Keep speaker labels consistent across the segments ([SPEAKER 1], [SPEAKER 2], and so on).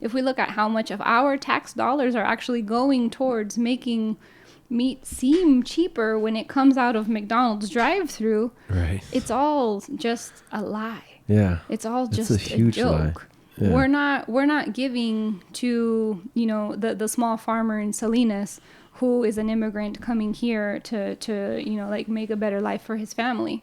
[SPEAKER 1] if we look at how much of our tax dollars are actually going towards making meat seem cheaper when it comes out of McDonald's drive-through,
[SPEAKER 2] right,
[SPEAKER 1] it's all just a lie.
[SPEAKER 2] Yeah.
[SPEAKER 1] It's all just
[SPEAKER 2] a huge
[SPEAKER 1] joke.
[SPEAKER 2] lie. Yeah.
[SPEAKER 1] We're not giving to, you know, the small farmer in Salinas who is an immigrant coming here to, you know, like make a better life for his family.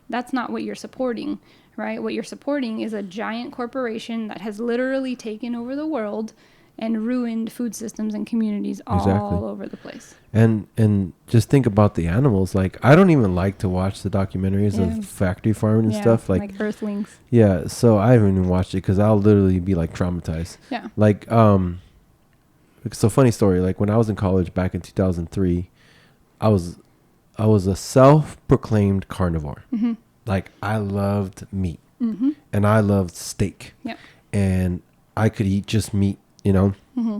[SPEAKER 1] That's not what you're supporting, right? What you're supporting is a giant corporation that has literally taken over the world and ruined food systems and communities all over the place.
[SPEAKER 2] And just think about the animals. Like, I don't even like to watch the documentaries of factory farming and stuff. Like
[SPEAKER 1] Earthlings.
[SPEAKER 2] Yeah, so I haven't even watched it because I'll literally be like traumatized.
[SPEAKER 1] Yeah.
[SPEAKER 2] Like, so funny story. Like when I was in college back in 2003, I was a self-proclaimed carnivore. Mm-hmm. Like I loved meat, mm-hmm. and I loved steak. Yeah. And I could eat just meat. You know, mm-hmm.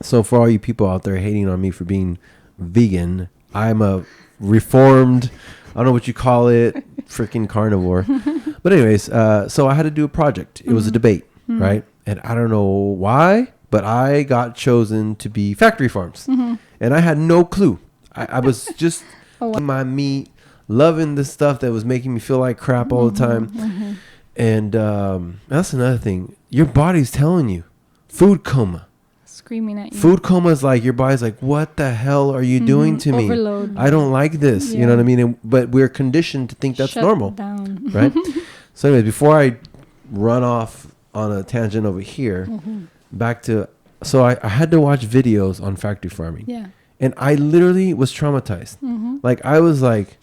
[SPEAKER 2] So for all you people out there hating on me for being vegan, I'm a reformed, I don't know what you call it, freaking carnivore. But anyways, so I had to do a project. It was a debate, right? And I don't know why, but I got chosen to be factory farms. And I had no clue. I was just eating my meat, loving the stuff that was making me feel like crap all the time. And that's another thing. Your body's telling you. Food coma.
[SPEAKER 1] Screaming at you.
[SPEAKER 2] Food coma is like, your body's like, what the hell are you doing to me?
[SPEAKER 1] Overload.
[SPEAKER 2] I don't like this. You know what I mean? But we're conditioned to think that's
[SPEAKER 1] Shut
[SPEAKER 2] normal.
[SPEAKER 1] Down.
[SPEAKER 2] Right? So anyways, before I run off on a tangent over here, back to, so I had to watch videos on factory farming.
[SPEAKER 1] Yeah.
[SPEAKER 2] And I literally was traumatized. Like, I was like,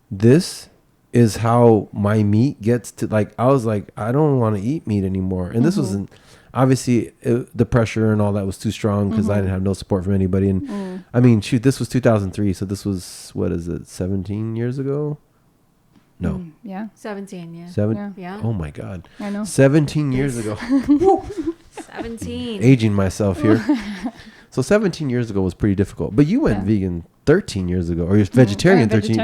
[SPEAKER 2] this is how my meat gets to, like, I was like, I don't want to eat meat anymore. And this wasn't, obviously, the pressure and all that was too strong because I didn't have no support from anybody. And I mean, shoot, this was 2003. So this was, what is it, 17 years ago? No.
[SPEAKER 1] Yeah.
[SPEAKER 3] 17, yeah.
[SPEAKER 1] Yeah.
[SPEAKER 2] Oh my God.
[SPEAKER 1] I know.
[SPEAKER 2] 17 years ago.
[SPEAKER 3] 17.
[SPEAKER 2] Aging myself here. So 17 years ago was pretty difficult. But you went vegan 13 years ago, or you're vegetarian
[SPEAKER 1] 13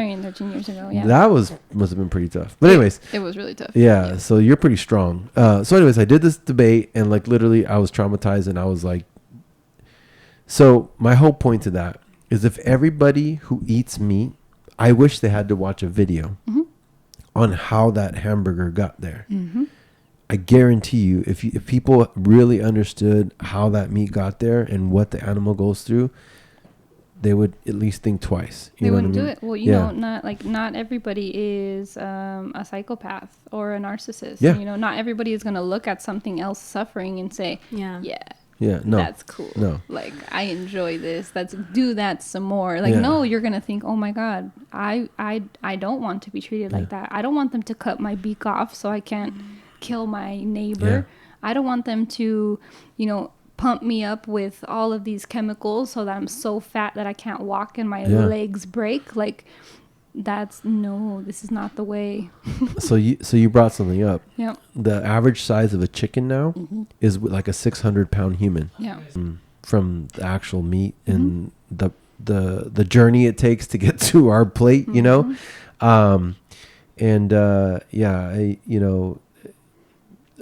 [SPEAKER 1] years ago, yeah.
[SPEAKER 2] That must have been pretty tough. But anyways.
[SPEAKER 1] It was really tough.
[SPEAKER 2] Yeah, so you're pretty strong. So anyways, I did this debate, and like literally I was traumatized, and I was like, so my whole point to that is, if everybody who eats meat, I wish they had to watch a video on how that hamburger got there. I guarantee you, if people really understood how that meat got there and what the animal goes through, they would at least think twice.
[SPEAKER 1] They wouldn't do it. Well, you know, not everybody is a psychopath or a narcissist.
[SPEAKER 2] Yeah.
[SPEAKER 1] You know, not everybody is going to look at something else suffering and say,
[SPEAKER 2] no,
[SPEAKER 1] that's cool.
[SPEAKER 2] No.
[SPEAKER 1] Like, I enjoy this. Let's do that some more. Like, no, you're going to think, oh my God, I don't want to be treated like that. I don't want them to cut my beak off so I can't kill my neighbor. I don't want them to, you know, pump me up with all of these chemicals so that I'm so fat that I can't walk and my legs break. Like, this is not the way.
[SPEAKER 2] So you brought something up.
[SPEAKER 1] Yeah.
[SPEAKER 2] The average size of a chicken now is like a 600-pound human. Yeah. From the actual meat and the journey it takes to get to our plate, you know?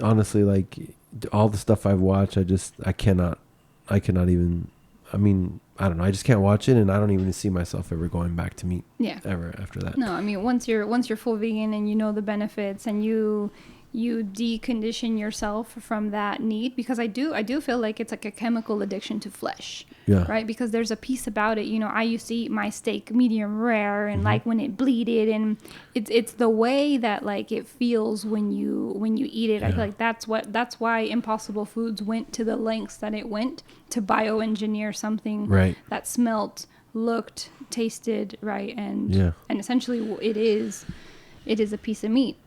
[SPEAKER 2] Honestly, like all the stuff I've watched, I cannot even, I mean, I don't know. I just can't watch it, and I don't even see myself ever going back to meat. Ever after that.
[SPEAKER 1] No, I mean, once you're full vegan and you know the benefits and you decondition yourself from that need, because I do feel like it's like a chemical addiction to flesh. Yeah. Right? Because there's a piece about it, you know, I used to eat my steak medium rare and like when it bleeded, and it's the way that like it feels when you eat it. I feel like that's why Impossible Foods went to the lengths that it went to bioengineer something that smelt, looked, tasted right, and essentially it is a piece of meat.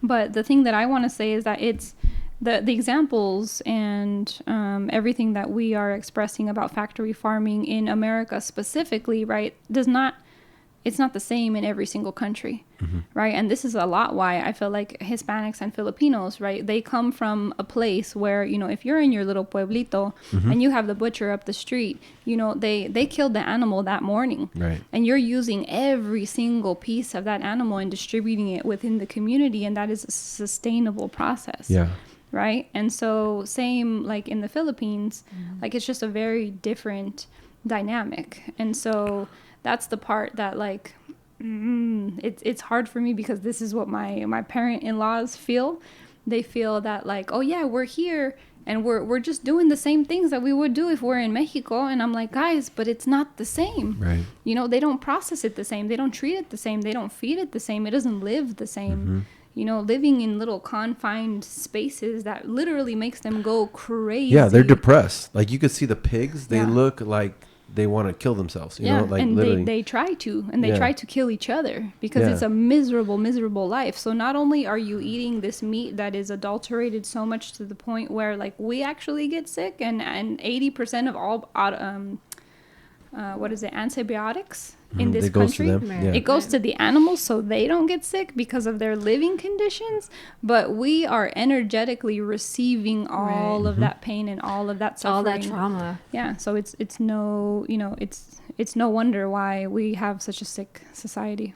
[SPEAKER 1] But the thing that I want to say is that it's the examples and everything that we are expressing about factory farming in America specifically, right, it's not the same in every single country, right? And this is a lot why I feel like Hispanics and Filipinos, right, they come from a place where, you know, if you're in your little pueblito and you have the butcher up the street, you know, they killed the animal that morning. Right. And you're using every single piece of that animal and distributing it within the community, and that is a sustainable process. Yeah. right? And so same like in the Philippines, like it's just a very different dynamic. And so that's the part that like it's hard for me, because this is what my parent-in-laws feel. They feel that like, oh yeah, we're here and we're just doing the same things that we would do if we're in Mexico. And I'm like, guys, but it's not the same.
[SPEAKER 2] Right.
[SPEAKER 1] You know, they don't process it the same. They don't treat it the same. They don't feed it the same. It doesn't live the same. You know, living in little confined spaces that literally makes them go crazy.
[SPEAKER 2] Yeah, they're depressed. Like you could see the pigs. They look like they want to kill themselves. You know, like
[SPEAKER 1] and
[SPEAKER 2] literally.
[SPEAKER 1] they try to, and they try to kill each other, because it's a miserable life. So not only are you eating this meat that is adulterated so much to the point where like we actually get sick, and 80% of all antibiotics in this country, it goes to the animals so they don't get sick because of their living conditions, but we are energetically receiving all of that pain and all of that suffering,
[SPEAKER 3] all that trauma.
[SPEAKER 1] Yeah, so it's no, you know, it's no wonder why we have such a sick society.